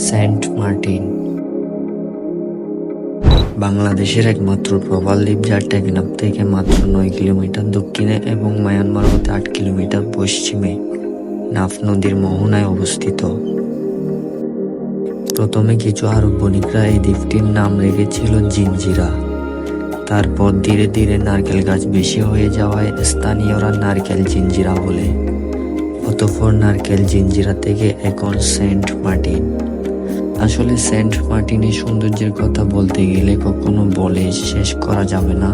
Saint Martin বাংলাদেশের একমাত্র প্রবাল দ্বীপ, যা টেকনাফ থেকে মাত্র 9 কিলোমিটার দক্ষিণে এবং মায়ানমার হতে 8 কিলোমিটার পশ্চিমে নাফ নদীর মোহনায় অবস্থিত। প্রথমে কিছু আরব বণিকরা এই দ্বীপটির নাম রেখেছিল জিঞ্জিরা। তারপর ধীরে ধীরে নারকেল গাছ বেশি হয়ে যাওয়ায় স্থানীয়রা নারকেল জিঞ্জিরা বলে। অতঃপর নারকেল জিঞ্জিরা থেকে এখন সেন্ট মার্টিন। আসলে সেন্ট মার্টিনের সৌন্দর্যের কথা বলতে গেলে কখনো বলে শেষ করা যাবে না।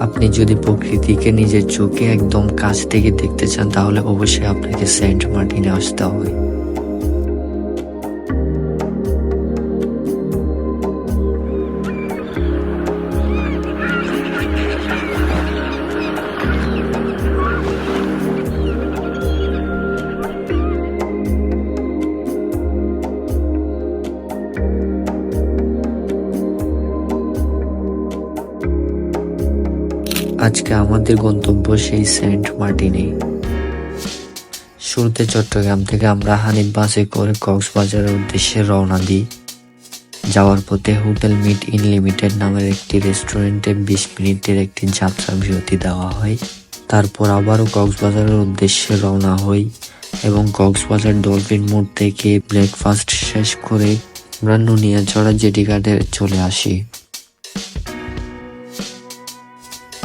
আপনি যদি প্রকৃতিকে নিজের চোখে একদম কাছ থেকে দেখতে চান, তাহলে অবশ্যই আপনাকে সেন্ট মার্টিনে আসতে হবে। আজকে আমাদের গন্তব্য সেই সেন্ট মার্টিনে। শুরুতে চট্টগ্রাম থেকে আমরা হানিফ বাসে করে কক্সবাজারের উদ্দেশ্যে রওনা দিই। যাওয়ার পথে হোটেল মিট ইন লিমিটেড নামের একটি রেস্টুরেন্টে 20 মিনিটের একটি যাত্রা বিরতি দেওয়া হয়। তারপর আবারও কক্সবাজারের উদ্দেশ্যে রওনা হই এবং কক্সবাজার ডলফিন মোড় থেকে ব্রেকফাস্ট শেষ করে আমরা নুনিয়াছড়া জেটি ঘাটে চলে আসি।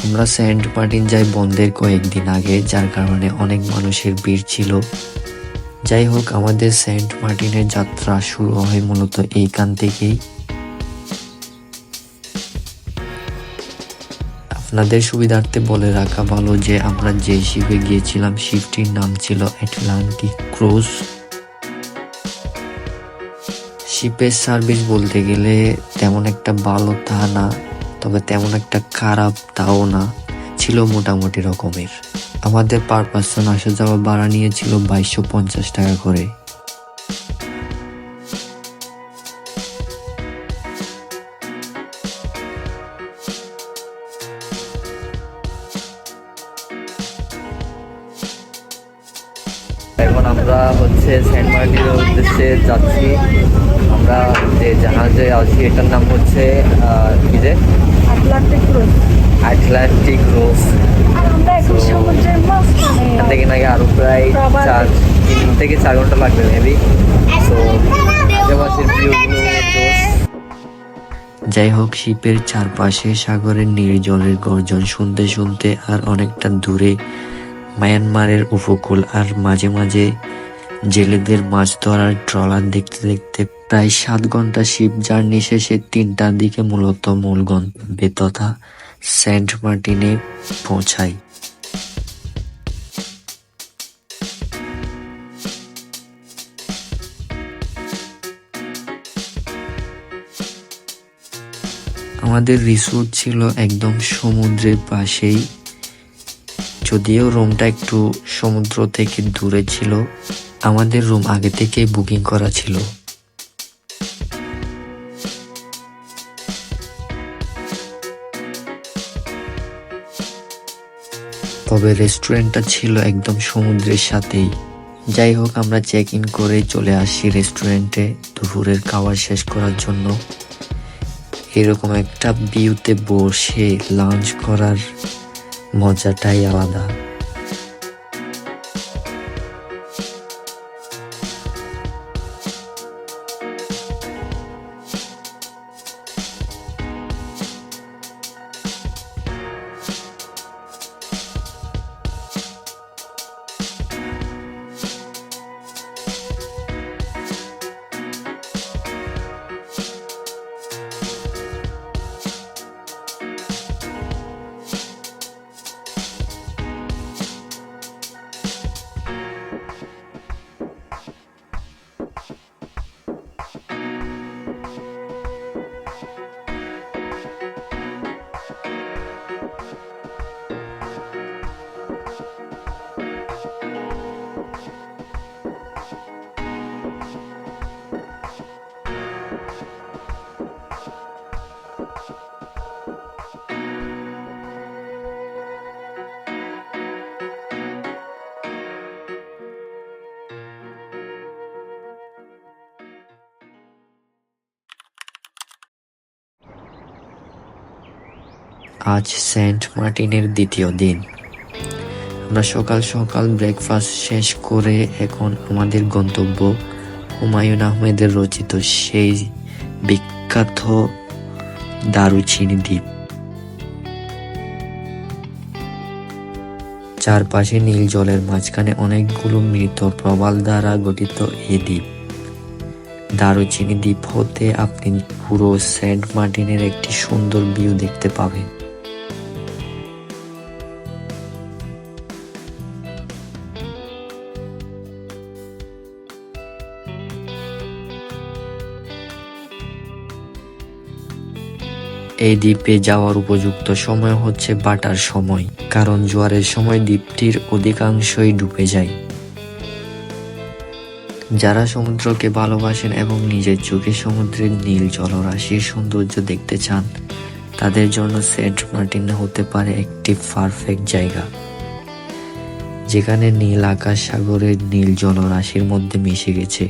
আমরা সেন্ট মার্টিন যাই বন্ধের কয়েকদিন আগে, যার কারণে অনেক মানুষের ভিড় ছিল। যাই হোক, আমাদের সেন্ট মার্টিনের যাত্রা শুরু হয় মূলত এইখান থেকেই। আপনাদের সুবিধার্থে বলে রাখা ভালো যে আমরা যে শিপে গিয়েছিলাম শিপটির নাম ছিল আটলান্টিক ক্রুজ। শিপের সার্ভিস বলতে গেলে তেমন একটা ভালো তা না, তবে তেমন একটা খারাপ তাও না, ছিল মোটামুটি রকমের। আমাদের পার পার্সন আসা যাওয়া ভাড়া নিয়েছিল 2250 টাকা করে। এখন আমরা সেন্ট মার্টিনের উদ্দেশ্যে যাচ্ছি। আমরা যে জাহাজে আছি এটার নাম হচ্ছে কি যে আটলান্টিক রোজ। এখান থেকে নাকি আরো প্রায় 3 থেকে 4 ঘন্টা লাগবে মেবি। তো আশেপাশের ভিউগুলো। যাই হোক, শিপের চারপাশে সাগরের নির্জলের গর্জন শুনতে শুনতে আর অনেকটা দূরে মায়ানমারের উপকূল, আর মাঝে মাঝে জেলেদের মাছ ধরার ট্রলার দেখতে দেখতে প্রায় 7 ঘন্টা শিপ জার্নি শেষে 3টার দিকে মূলত মূল গন্তব্যে তথা সেন্ট মার্টিনে পৌঁছাই। আমাদের রিসোর্ট ছিল একদম সমুদ্রের পাশেই, যদিও রুমটা একটু সমুদ্র থেকে দূরে ছিল। আমাদের রুম আগে থেকে বুকিং করা ছিল। তবে রেস্টুরেন্টটা ছিল একদম সমুদ্রের সাথেই। যাই হোক, আমরা চেক ইন করে চলে আসি রেস্টুরেন্টে দুপুরের খাবার শেষ করার জন্য। এরকম একটা ভিউতে বসে লাঞ্চ করার মজাটাই আলাদা। আজ সেন্ট মার্টিনের দ্বিতীয় দিন। আমরা সকাল সকাল ব্রেকফাস্ট শেষ করে এখন আমাদের গন্তব্য হুমায়ুন আহমেদের রচিত সেই বিখ্যাত দারুচিনি দ্বীপ। চারপাশে নীল জলের মাঝখানে অনেকগুলো মৃত প্রবাল দ্বারা গঠিত এই দ্বীপ। দারুচিনি দ্বীপ হতে আপনি পুরো সেন্ট মার্টিনের একটি সুন্দর ভিউ দেখতে পাবেন। এই দ্বীপে যাওয়ার উপযুক্ত সময় হচ্ছে বাটার সময়, কারণ জোয়ারের সময় দ্বীপটির অধিকাংশই ডুবে যায়। যারা সমুদ্রকে ভালোবাসেন এবং নিজের চোখে সমুদ্রের নীল জলরাশির সৌন্দর্য দেখতে চান, তাদের জন্য সেন্ট মার্টিন হতে পারে একটি পারফেক্ট জায়গা, যেখানে নীল আকাশ সাগরের নীল জলরাশির মধ্যে মিশে গেছে।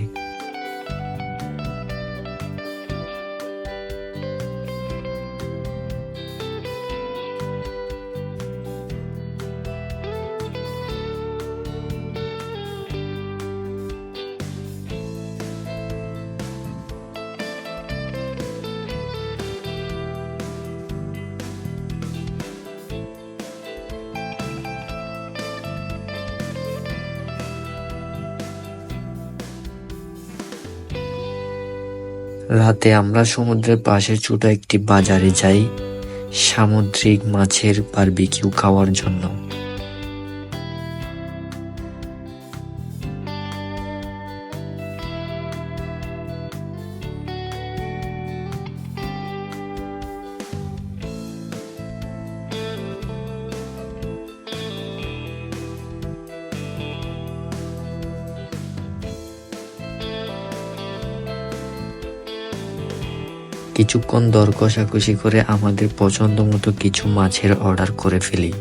রাতে আমরা সমুদ্রের পাশে ছোট একটি বাজারে যাই সামুদ্রিক মাছের বারবিকিউ খাওয়ার জন্য। কিছুক্ষণ দর কষাকষি করে আমাদের পছন্দ মতো কিছু মাছের অর্ডার করে ফেলি।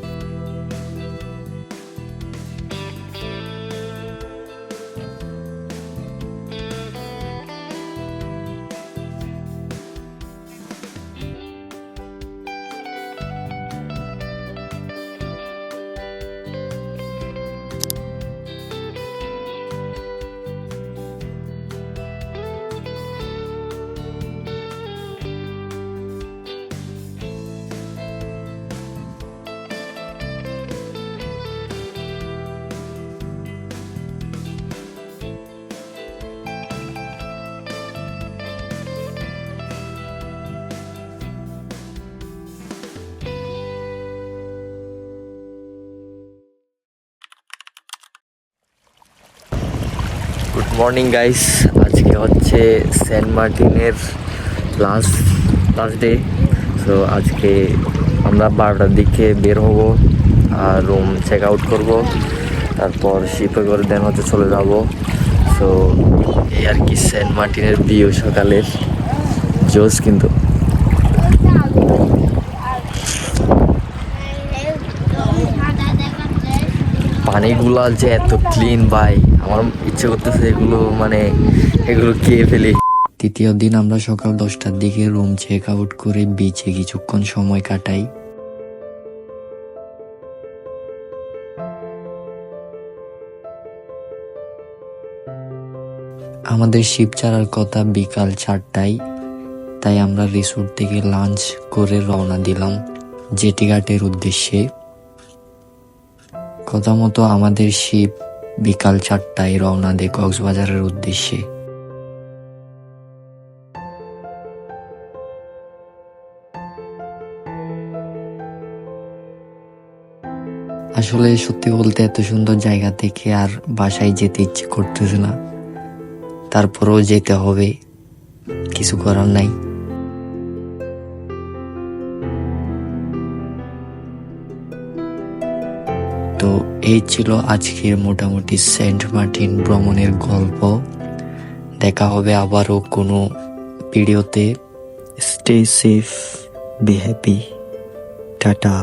গুড মর্নিং গাইস, আজকে হচ্ছে সেন্ট মার্টিনের লাস্ট ডে। সো আজকে আমরা 12টার দিকে বের হব আর রুম চেক আউট করবো, তারপর শিপে করে দেন হচ্ছে চলে যাব। সো এই আর কি সেন্ট মার্টিনের ভিউ সকালের জোস। কিন্তু পানিগুলা যে এত ক্লিন ভাই, আমার ইচ্ছে করতেছে এগুলো খেয়ে ফেলি। তৃতীয় দিন আমরা সকাল 10টার দিকে রুম চেক আউট করে বিচে কিছুক্ষণ সময় কাটাই। আমাদের শিপ ছাড়ার কথা বিকাল 4টায়, তাই আমরা রিসোর্ট থেকে লাঞ্চ করে রওনা দিলাম জেটি ঘাটের উদ্দেশ্যে। কথা মতো আমাদের শিপ বিকাল 4টায় রওনা দেয় কক্সবাজারের উদ্দেশ্যে। আসলে সত্যি বলতে এত সুন্দর জায়গা থেকে আর বাসায় যেতে ইচ্ছে করতেছে না, তারপরেও যেতে হবে, কিছু করার নাই। তো এই ছিল আজকের মোটামুটি সেন্ট মার্টিন ভ্রমণের গল্প। দেখা হবে আবারও কোনো ভিডিওতে। Stay safe, be happy, tata.